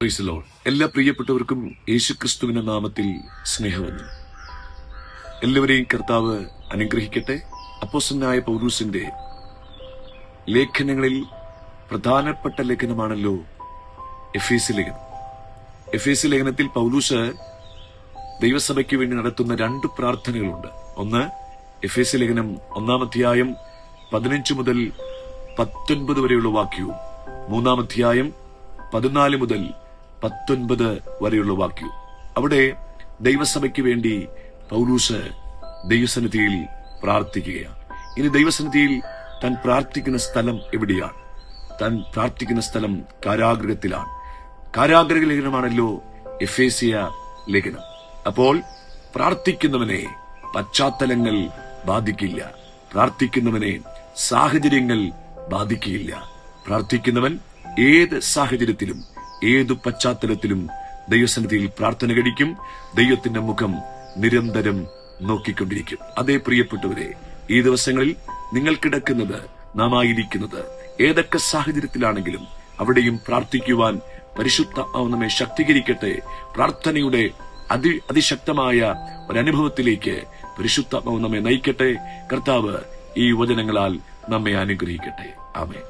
Praise the Lord. എല്ലാ പ്രിയപ്പെട്ടവർക്കും യേശുക്രിസ്തുവിന്റെ നാമത്തിൽ സ്നേഹവന്ദനം. എല്ലാവരെയും കർത്താവ് അനുഗ്രഹിക്കട്ടെ. അപ്പോസ്തലനായ പൗലൂസിന്റെ ലേഖനങ്ങളിൽ പ്രധാനപ്പെട്ട ലേഖനമാണല്ലോ എഫേസ്യ ലേഖനം. എഫേസ്യ ലേഖനത്തിൽ പൗലൂസ് ദൈവസഭയ്ക്ക് വേണ്ടി നടത്തുന്ന രണ്ട് പ്രാർത്ഥനകളുണ്ട്. ഒന്ന്, എഫേസ്യ ലേഖനം 1-ാം അധ്യായം 15 മുതൽ 19 വരെയുള്ള വാക്യവും 3-ാം അധ്യായം 14 മുതൽ 19 വരെയുള്ള വാക്യവും. അവിടെ ദൈവസഭയ്ക്ക് വേണ്ടി പൗലൂസ് ദൈവസന്നിധിയിൽ പ്രാർത്ഥിക്കുകയാണ്. ഇനി ദൈവസന്നിധിയിൽ താൻ പ്രാർത്ഥിക്കുന്ന സ്ഥലം എവിടെയാണ്? താൻ പ്രാർത്ഥിക്കുന്ന സ്ഥലം കാരാഗൃഹത്തിലാണ്. കാരാഗൃഹ ലേഖനമാണല്ലോ എഫേസ്യ ലേഖനം. അപ്പോൾ പ്രാർത്ഥിക്കുന്നവനെ പശ്ചാത്തലങ്ങൾ ബാധിക്കില്ല, പ്രാർത്ഥിക്കുന്നവനെ സാഹചര്യങ്ങൾ ബാധിക്കുകയില്ല. പ്രാർത്ഥിക്കുന്നവൻ ഏത് സാഹചര്യത്തിലും ഏതു പശ്ചാത്തലത്തിലും ദൈവസന്നിധിയിൽ പ്രാർത്ഥന കഴിക്കും. ദൈവത്തിന്റെ മുഖം നിരന്തരം നോക്കിക്കൊണ്ടിരിക്കും. അതേ പ്രിയപ്പെട്ടവരെ, ഈ ദിവസങ്ങളിൽ നിങ്ങൾ കിടക്കുന്നത്, നാം ആയിരിക്കുന്നത് ഏതൊക്കെ സാഹചര്യത്തിലാണെങ്കിലും അവിടെയും പ്രാർത്ഥിക്കുവാൻ പരിശുദ്ധാത്മാവ് നമ്മെ ശക്തീകരിക്കട്ടെ. പ്രാർത്ഥനയുടെ അതിശക്തമായ ഒരനുഭവത്തിലേക്ക് പരിശുദ്ധാത്മാവ് നമ്മെ നയിക്കട്ടെ. കർത്താവ് ഈ വചനങ്ങളാൽ നമ്മെ അനുഗ്രഹിക്കട്ടെ. ആമേൻ.